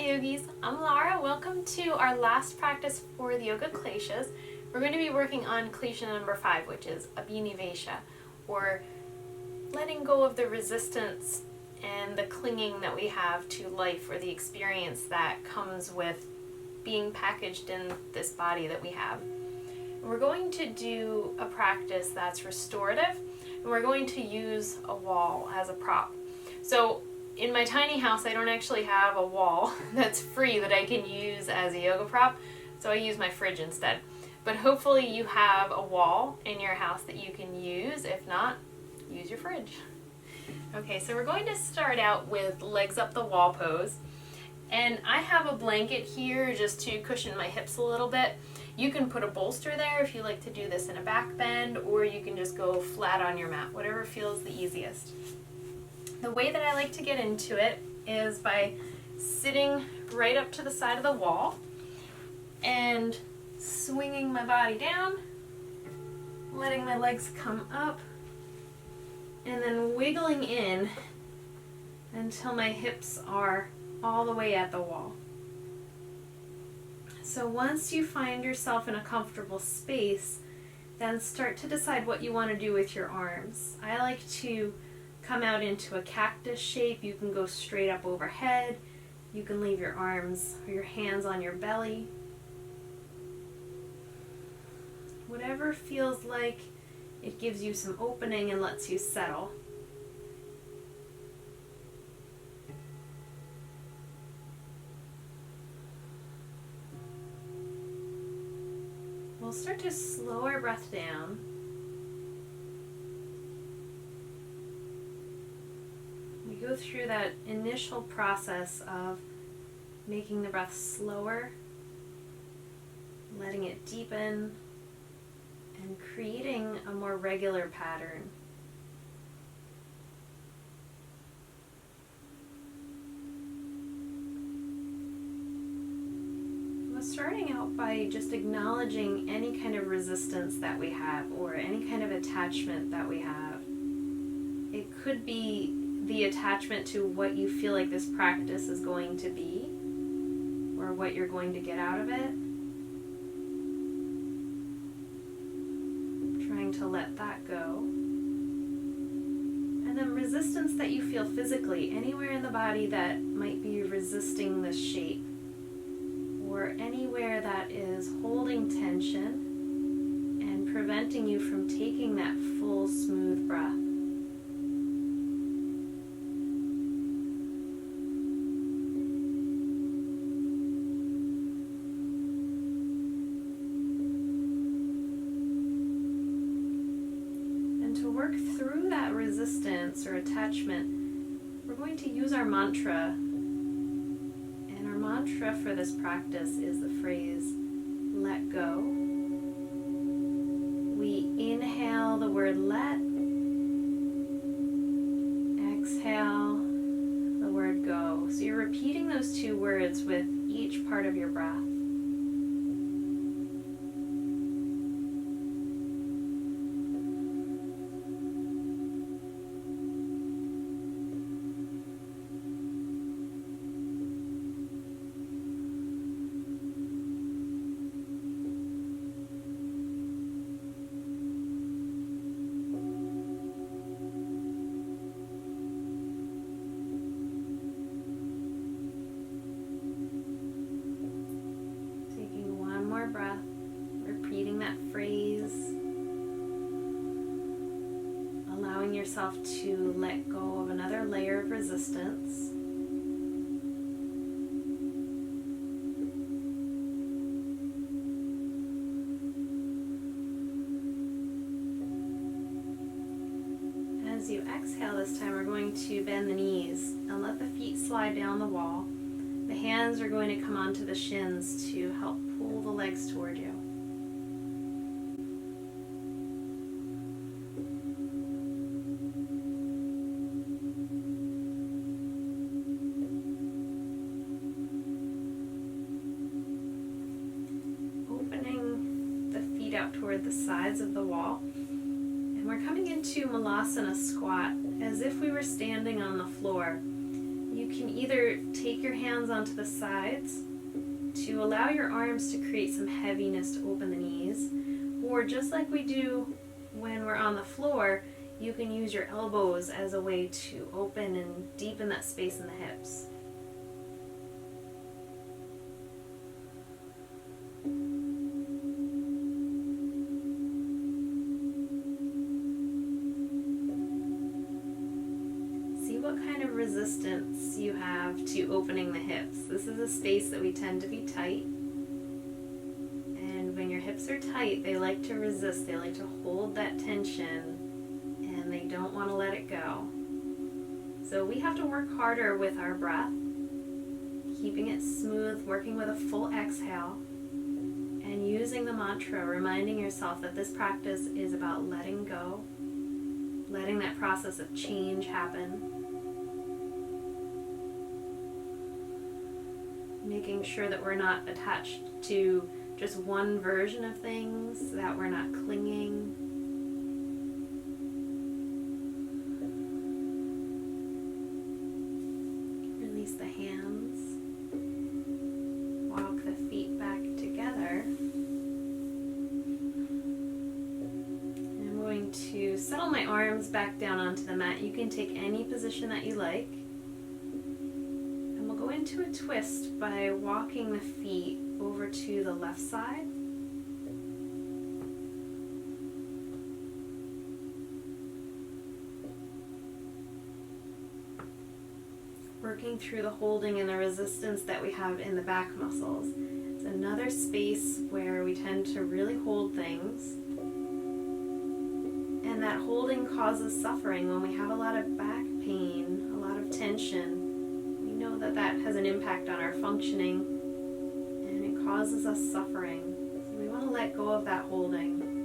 Yogis, I'm Laura. Welcome to our last practice for the Yoga Kleshas. We're going to be working on Klesha number 5, which is Abinivesha, or letting go of the resistance and the clinging that we have to life, or the experience that comes with being packaged in this body that we have. And we're going to do a practice that's restorative, and we're going to use a wall as a prop. So in my tiny house, I don't actually have a wall that's free that I can use as a yoga prop, so I use my fridge instead. But hopefully you have a wall in your house that you can use. If not, use your fridge. Okay, so we're going to start out with legs up the wall pose. And I have a blanket here just to cushion my hips a little bit. You can put a bolster there if you like to do this in a back bend, or you can just go flat on your mat, whatever feels the easiest. The way that I like to get into it is by sitting right up to the side of the wall and swinging my body down, letting my legs come up, and then wiggling in until my hips are all the way at the wall. So once you find yourself in a comfortable space, then start to decide what you want to do with your arms. I like to come out into a cactus shape. You can go straight up overhead. You can leave your arms or your hands on your belly. Whatever feels like it gives you some opening and lets you settle. We'll start to slow our breath down. We go through that initial process of making the breath slower, letting it deepen, and creating a more regular pattern. We're starting out by just acknowledging any kind of resistance that we have, or any kind of attachment that we have. It could be the attachment to what you feel like this practice is going to be, or what you're going to get out of it. Trying to let that go. And then resistance that you feel physically, anywhere in the body that might be resisting this shape, or anywhere that is holding tension and preventing you from taking that full, smooth breath. To work through that resistance or attachment, we're going to use our mantra. And our mantra for this practice is the phrase, let go. We inhale the word let, exhale the word go. So you're repeating those two words with each part of your breath. Breath, repeating that phrase, allowing yourself to let go of another layer of resistance. As you exhale this time, we're going to bend the knees and let the feet slide down the wall. The hands are going to come onto the shins to help pull the legs toward you. Opening the feet out toward the sides of the wall. And we're coming into Malasana squat as if we were standing on the floor. You can either take your hands onto the sides to allow your arms to create some heaviness to open the knees, or just like we do when we're on the floor, you can use your elbows as a way to open and deepen that space in the hips. See what kind of resistance you have to opening the hips. This is a space that we tend to be tight. And when your hips are tight, they like to resist. They like to hold that tension. And they don't want to let it go. So we have to work harder with our breath, keeping it smooth, working with a full exhale, and using the mantra, reminding yourself that this practice is about letting go, letting that process of change happen, making sure that we're not attached to just one version of things, that we're not clinging. The hands, walk the feet back together. And I'm going to settle my arms back down onto the mat. You can take any position that you like. And we'll go into a twist by walking the feet over to the left side. Working through the holding and the resistance that we have in the back muscles. It's another space where we tend to really hold things. And that holding causes suffering. When we have a lot of back pain, a lot of tension, we know that that has an impact on our functioning and it causes us suffering. So we want to let go of that holding.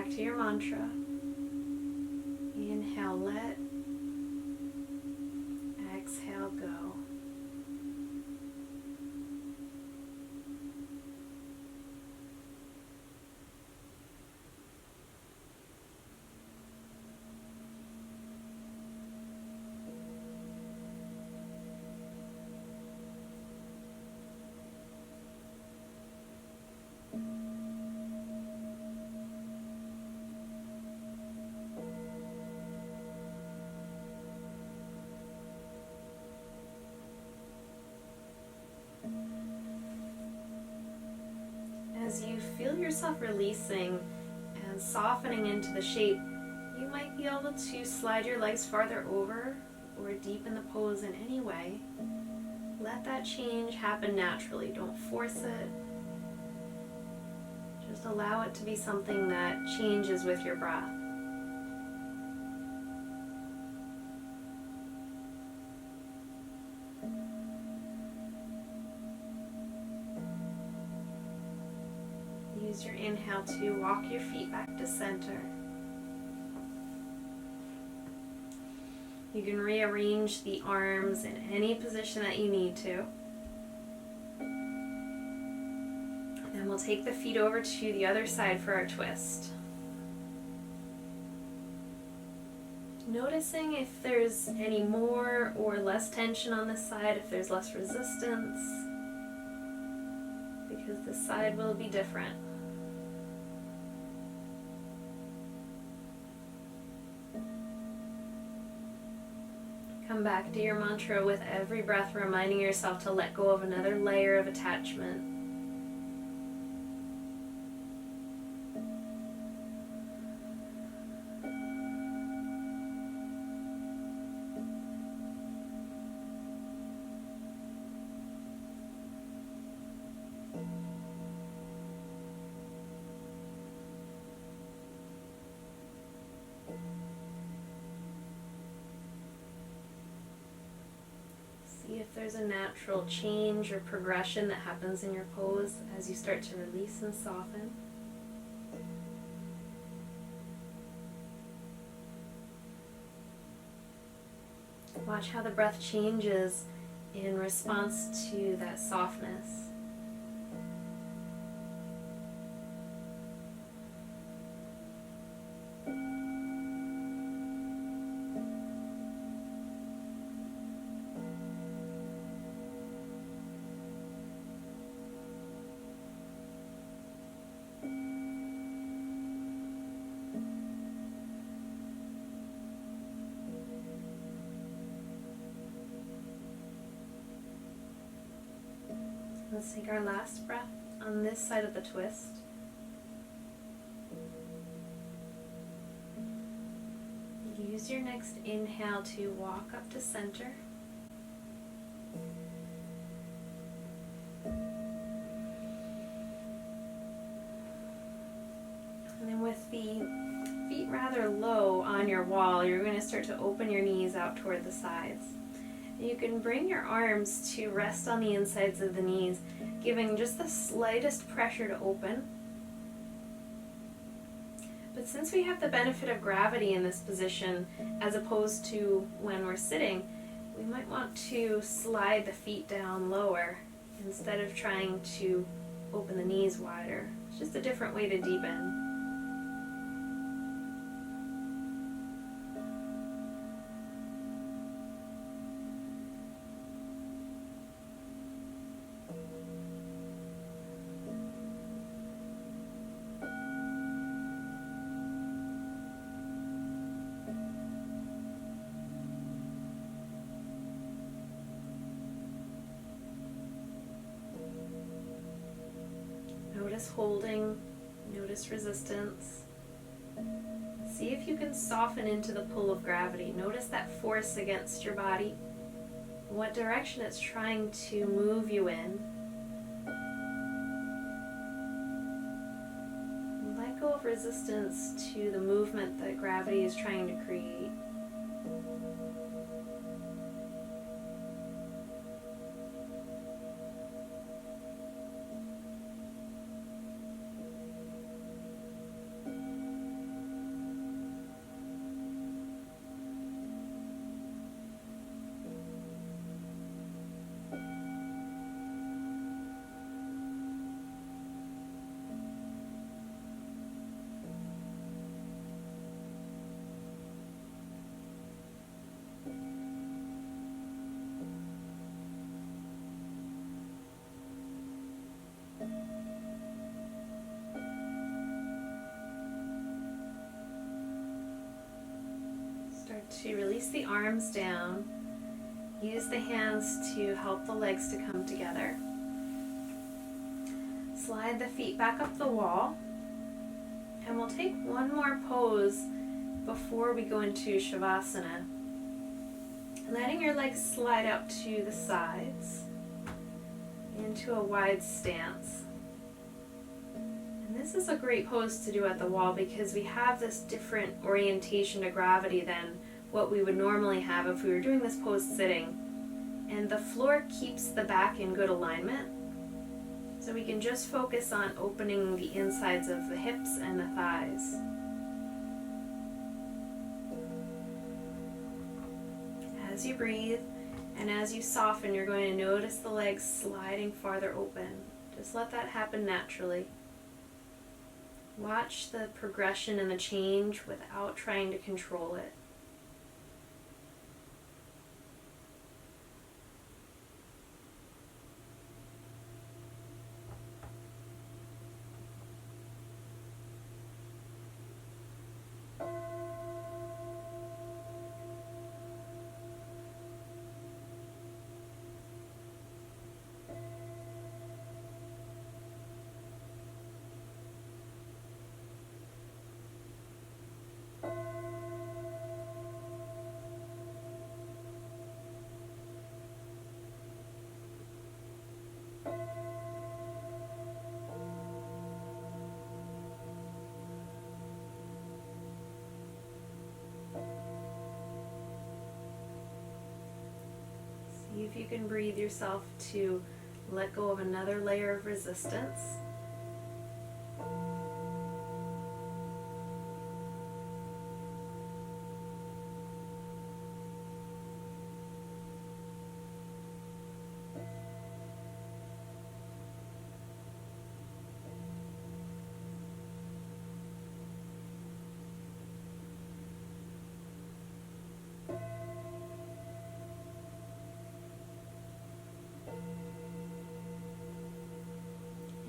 To your mantra. Inhale, let. Exhale, go. As you feel yourself releasing and softening into the shape, you might be able to slide your legs farther over or deepen the pose in any way. Let that change happen naturally. Don't force it. Just allow it to be something that changes with your breath. Use your inhale to walk your feet back to center. You can rearrange the arms in any position that you need to. Then we'll take the feet over to the other side for our twist. Noticing if there's any more or less tension on this side, if there's less resistance, because this side will be different. Come back to your mantra with every breath, reminding yourself to let go of another layer of attachment. See if there's a natural change or progression that happens in your pose as you start to release and soften. Watch how the breath changes in response to that softness. Let's take our last breath on this side of the twist. Use your next inhale to walk up to center. And then with the feet rather low on your wall, you're going to start to open your knees out toward the sides. And you can bring your arms to rest on the insides of the knees, giving just the slightest pressure to open. But since we have the benefit of gravity in this position, as opposed to when we're sitting, we might want to slide the feet down lower instead of trying to open the knees wider. It's just a different way to deepen. Notice holding, notice resistance. See if you can soften into the pull of gravity. Notice that force against your body, what direction it's trying to move you in. Let go of resistance to the movement that gravity is trying to create. Start to release the arms down. Use the hands to help the legs to come together. Slide the feet back up the wall. And we'll take one more pose before we go into Shavasana. Letting your legs slide out to the sides into a wide stance. And this is a great pose to do at the wall because we have this different orientation to gravity than what we would normally have if we were doing this pose sitting. And the floor keeps the back in good alignment. So we can just focus on opening the insides of the hips and the thighs. As you breathe and as you soften, you're going to notice the legs sliding farther open. Just let that happen naturally. Watch the progression and the change without trying to control it. See if you can breathe yourself to let go of another layer of resistance.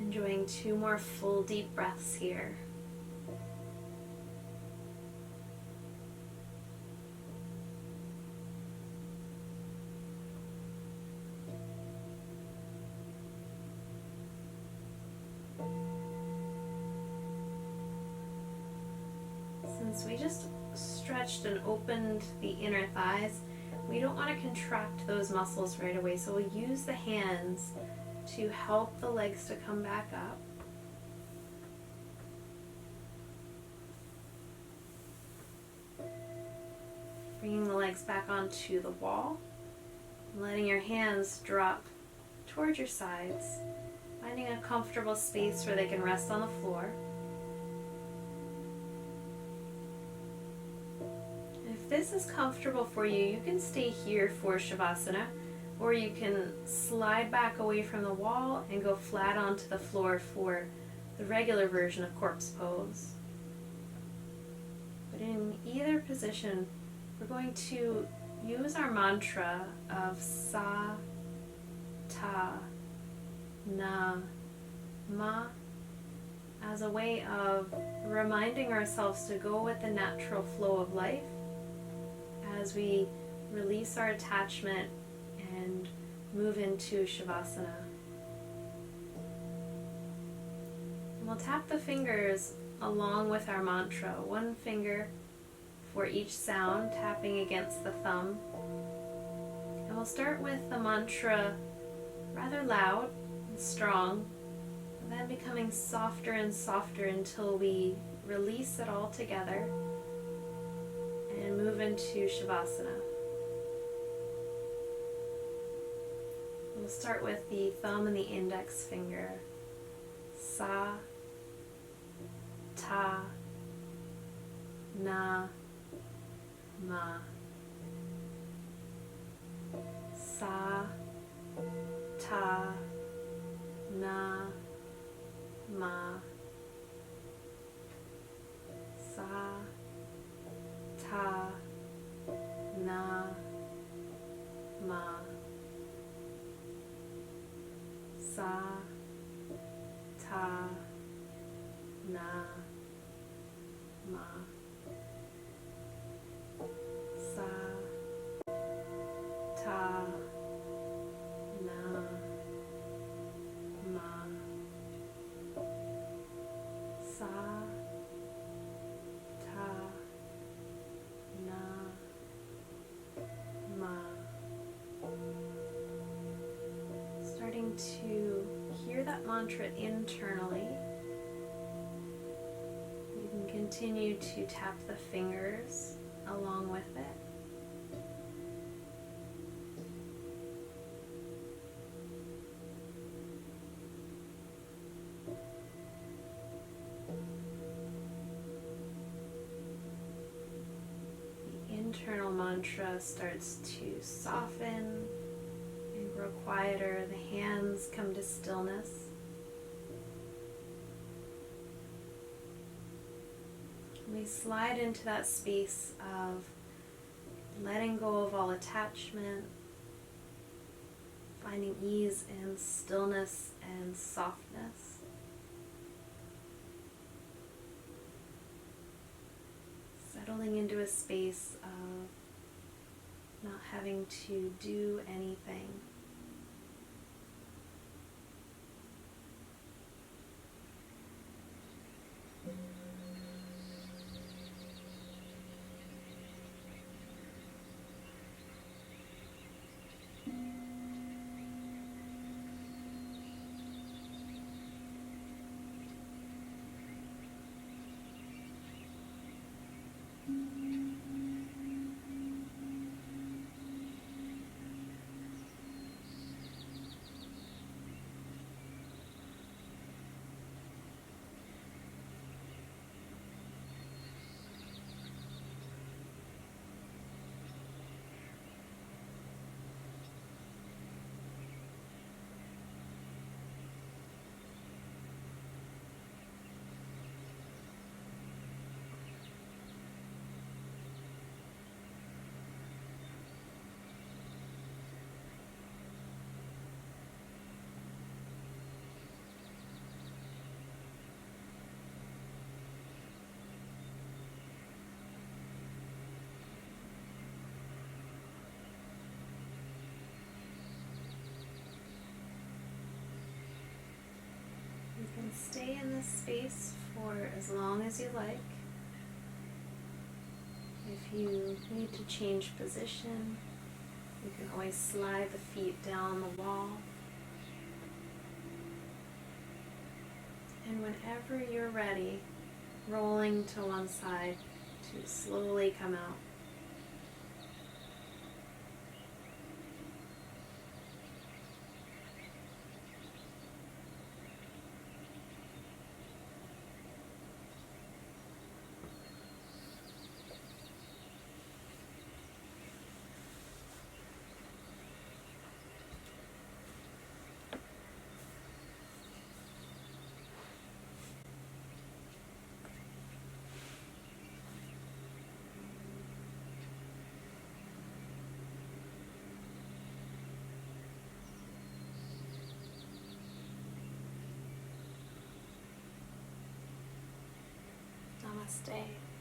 Enjoying 2 more full deep breaths here. since we just stretched and opened the inner thighs, we don't want to contract those muscles right away. So we'll use the hands to help the legs to come back up. Bringing the legs back onto the wall, letting your hands drop towards your sides, finding a comfortable space where they can rest on the floor. If this is comfortable for you, you can stay here for Shavasana, or you can slide back away from the wall and go flat onto the floor for the regular version of corpse pose. But in either position, we're going to use our mantra of Sa, Ta, Na, Ma as a way of reminding ourselves to go with the natural flow of life as we release our attachment and move into Shavasana. And we'll tap the fingers along with our mantra, one finger for each sound, tapping against the thumb. And we'll start with the mantra rather loud and strong, and then becoming softer and softer until we release it all together and move into Shavasana. We'll start with the thumb and the index finger. Sa, Ta, Na, Ma. Sa, Ta, Na, Ma. Sa, Ta, Na, Ma. Sa, Ta, Na, Ma. Sa, Ta, Na, Ma. Sa, Ta, Na, Ma. Starting to hear that mantra internally. You can continue to tap the fingers along with it. The internal mantra starts to soften and grow quieter. The hands come to stillness. We slide into that space of letting go of all attachment, finding ease and stillness and softness. Settling into a space of not having to do anything. You can stay in this space for as long as you like. you need to change position, you can always slide the feet down the wall. And whenever you're ready, rolling to one side to slowly come out. Namaste.